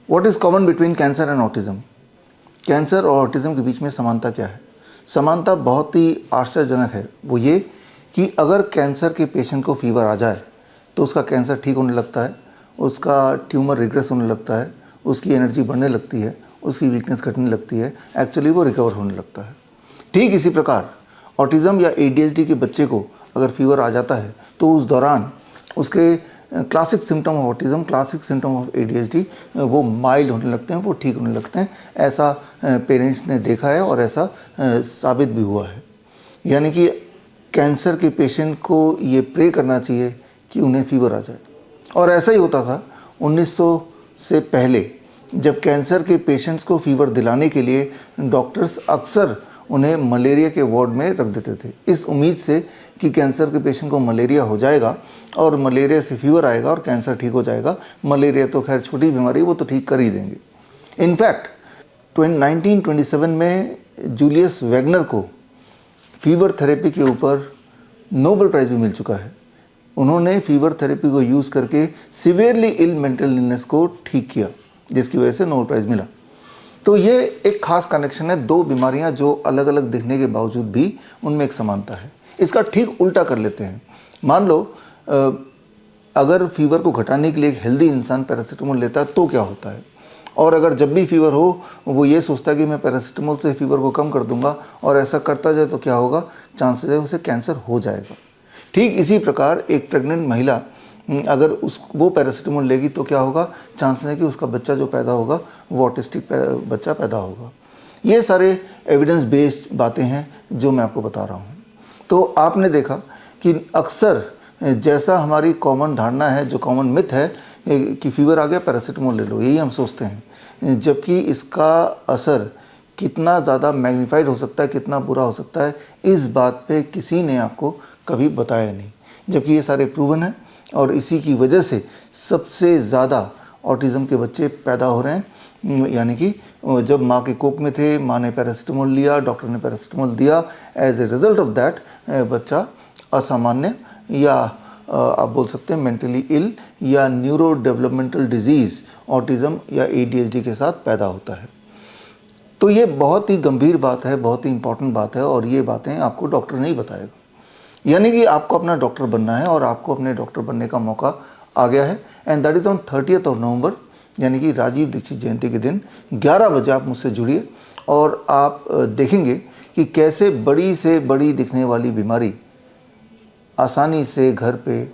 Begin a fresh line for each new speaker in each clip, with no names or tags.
What is common between cancer and autism? Cancer और autism के बीच में समानता क्या है? समानता बहुत ही आश्चर्यजनक है। वो ये कि अगर कैंसर के पेशेंट को फीवर आ जाए तो उसका कैंसर ठीक होने लगता है, उसका ट्यूमर रिग्रेस होने लगता है, उसकी एनर्जी बढ़ने लगती है, उसकी वीकनेस घटने लगती है, एक्चुअली वो रिकवर होने लगता है। ठीक इसी प्रकार ऑटिज़म या ADHD के बच्चे को अगर फीवर आ जाता है तो उस दौरान उसके classic symptom of autism, classic symptom of ADHD वो माइल्ड होने लगते हैं, वो ठीक होने लगते हैं। ऐसा पेरेंट्स ने देखा है और ऐसा साबित भी हुआ है। यानी कि कैंसर के पेशेंट को ये प्रे करना चाहिए कि उन्हें फीवर आ जाए। और ऐसा ही होता था 1900 से पहले, जब कैंसर के पेशेंट्स को फीवर दिलाने के लिए डॉक्टर्स अक्सर उन्हें मलेरिया के वार्ड में रख देते थे, इस उम्मीद से कि कैंसर के पेशेंट को मलेरिया हो जाएगा और मलेरिया से फीवर आएगा और कैंसर ठीक हो जाएगा। मलेरिया तो खैर छोटी बीमारी, वो तो ठीक कर ही देंगे। इनफैक्ट 1927 में जूलियस वैगनर को फीवर थेरेपी के ऊपर नोबेल प्राइज़ भी मिल चुका है। उन्होंने फीवर थेरेपी को यूज़ करके सिवियरली इल मेंटल इलनेस को ठीक किया, जिसकी वजह से नोबेल प्राइज़ मिला। तो ये एक खास कनेक्शन है, दो बीमारियां जो अलग अलग दिखने के बावजूद भी उनमें एक समानता है। इसका ठीक उल्टा कर लेते हैं। मान लो अगर फीवर को घटाने के लिए एक हेल्दी इंसान पैरासीटामोल लेता है तो क्या होता है, और अगर जब भी फीवर हो वो ये सोचता है कि मैं पैरासीटामोल से फीवर को कम कर दूंगा और ऐसा करता जाए तो क्या होगा, चांसेस है उसे कैंसर हो जाएगा। ठीक इसी प्रकार एक प्रेग्नेंट महिला अगर वो पैरासीटामोल लेगी तो क्या होगा, चांसेस है कि उसका बच्चा जो पैदा होगा वो ऑटिस्टिक बच्चा पैदा होगा। ये सारे एविडेंस बेस्ड बातें हैं जो मैं आपको बता रहा हूँ। तो आपने देखा कि अक्सर जैसा हमारी कॉमन धारणा है, जो कॉमन मिथ है कि फीवर आ गया पैरासीटामोल ले लो, यही हम सोचते हैं, जबकि इसका असर कितना ज़्यादा मैग्नीफाइड हो सकता है, कितना बुरा हो सकता है, इस बात पे किसी ने आपको कभी बताया नहीं। जबकि ये सारे प्रूवन हैं और इसी की वजह से सबसे ज़्यादा ऑटिज़म के बच्चे पैदा हो रहे हैं। यानी कि जब माँ के कोख में थे, माँ ने पैरासीटामोल लिया, डॉक्टर ने पैरासीटामोल दिया, as a result of that बच्चा असामान्य या आप बोल सकते हैं मेंटली इल या न्यूरो डेवलपमेंटल डिजीज़ ऑटिज़म या ADHD के साथ पैदा होता है। तो ये बहुत ही गंभीर बात है, बहुत ही इंपॉर्टेंट बात है, और ये बातें आपको डॉक्टर नहीं बताएगा। यानी कि आपको अपना डॉक्टर बनना है और आपको अपने डॉक्टर बनने का मौका आ गया है। And that is on 30th of November, यानी कि राजीव दीक्षित जयंती के दिन 11 बजे आप मुझसे जुड़िए और आप देखेंगे कि कैसे बड़ी से बड़ी दिखने वाली बीमारी आसानी से घर पे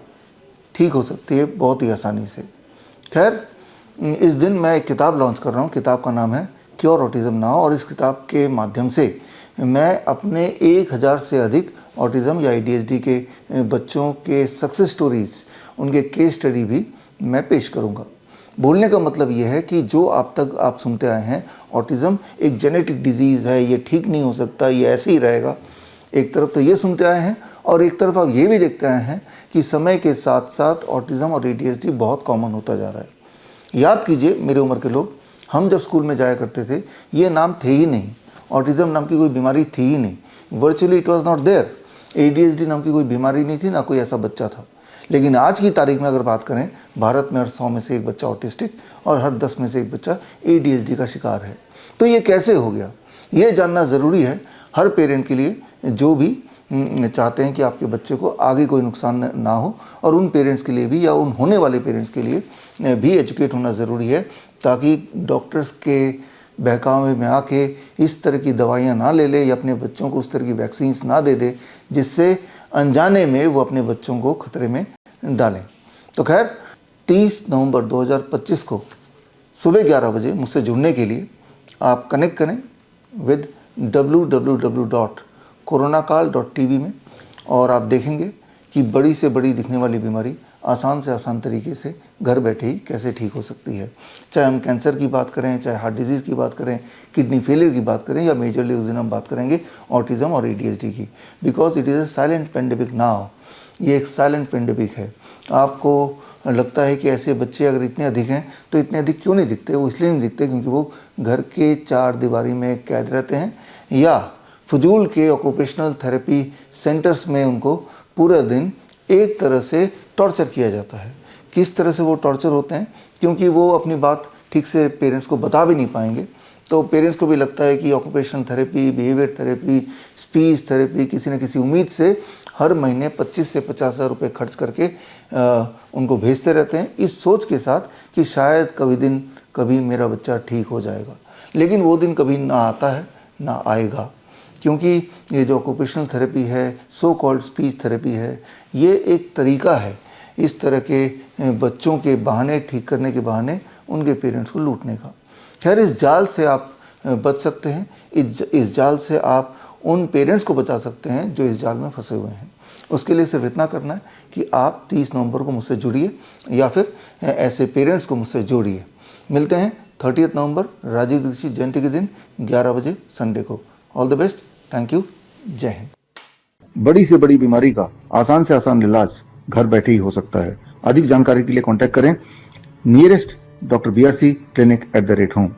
ठीक हो सकती है, बहुत ही आसानी से। खैर, इस दिन मैं एक किताब लॉन्च कर रहा हूँ। किताब का नाम है क्योर ऑटिज़म नाउ, और इस किताब के माध्यम से मैं अपने 1000 से अधिक ऑटिज़म या ADHD के बच्चों के सक्सेस स्टोरीज़, उनके केस स्टडी भी मैं पेश करूँगा। बोलने का मतलब ये है कि जो आप तक आप सुनते आए हैं, ऑटिज़म एक जेनेटिक डिजीज़ है, ये ठीक नहीं हो सकता, ये ऐसे ही रहेगा, एक तरफ तो ये सुनते आए हैं और एक तरफ आप ये भी देखते आए हैं कि समय के साथ साथ ऑटिज़म और ADHD बहुत कॉमन होता जा रहा है। याद कीजिए मेरी उम्र के लोग, हम जब स्कूल में जाया करते थे ये नाम थे ही नहीं, ऑटिज़म नाम की कोई बीमारी थी ही नहीं, virtually it was not there. ADHD नाम की कोई बीमारी नहीं थी, ना कोई ऐसा बच्चा था। लेकिन आज की तारीख में अगर बात करें, भारत में हर 100 में से एक बच्चा ऑटिस्टिक और हर 10 में से एक बच्चा ADHD का शिकार है। तो ये कैसे हो गया, ये जानना ज़रूरी है हर पेरेंट के लिए जो भी चाहते हैं कि आपके बच्चे को आगे कोई नुकसान ना हो, और उन पेरेंट्स के लिए भी या उन होने वाले पेरेंट्स के लिए भी एजुकेट होना ज़रूरी है, ताकि डॉक्टर्स के बहकावे में आके इस तरह की दवाइयाँ ना ले ले या अपने बच्चों को उस तरह की वैक्सीन्स ना दे दे जिससे अनजाने में वो अपने बच्चों को खतरे में डालें। तो खैर, 30 नवंबर 2025 को सुबह 11 बजे मुझसे जुड़ने के लिए आप कनेक्ट करें विद www.coronakal.tv में, और आप देखेंगे कि बड़ी से बड़ी दिखने वाली बीमारी आसान से आसान तरीके से घर बैठे ही कैसे ठीक हो सकती है। चाहे हम कैंसर की बात करें, चाहे हार्ट डिजीज़ की बात करें, किडनी फेलियर की बात करें, या मेजरली उस दिन हम बात करेंगे ऑटिज़म और ADHD की, because it is a silent pandemic now. ये एक साइलेंट पेंडेमिक है। आपको लगता है कि ऐसे बच्चे अगर इतने अधिक हैं तो इतने अधिक क्यों नहीं दिखते? वो इसलिए नहीं दिखते क्योंकि वो घर के 4 दीवारी में कैद रहते हैं, या फजूल के ऑक्यूपेशनल थेरेपी सेंटर्स में उनको पूरा दिन एक तरह से टॉर्चर किया जाता है। किस तरह से वो टॉर्चर होते हैं? क्योंकि वो अपनी बात ठीक से पेरेंट्स को बता भी नहीं पाएंगे, तो पेरेंट्स को भी लगता है कि occupational therapy, behaviour therapy, speech therapy किसी न किसी उम्मीद से हर महीने 25 से 50,000 रुपये खर्च करके उनको भेजते रहते हैं, इस सोच के साथ कि शायद कभी मेरा बच्चा ठीक हो जाएगा। लेकिन वो दिन कभी ना आता है ना आएगा, क्योंकि ये जो ऑक्यूपेशनल थेरेपी है, सो कॉल्ड स्पीच थेरेपी है, ये एक तरीका है इस तरह के बच्चों के बहाने ठीक करने के बहाने उनके पेरेंट्स को लूटने का। खैर, इस जाल से आप बच सकते हैं, इस जाल से आप उन पेरेंट्स को बचा सकते हैं जो इस जाल में फंसे हुए हैं। उसके लिए सिर्फ इतना करना है कि आप 30 नवंबर को मुझसे जुड़िए या फिर ऐसे पेरेंट्स को मुझसे जोड़िए। मिलते हैं 30 नवंबर राजीव दीक्षित जयंती के दिन 11 बजे संडे को। All the best, thank you, जय हिंद। बड़ी से बड़ी बीमारी का आसान से आसान इलाज घर बैठे ही हो सकता है। अधिक जानकारी के लिए कॉन्टैक्ट करें nearest doctor BRC clinic @home।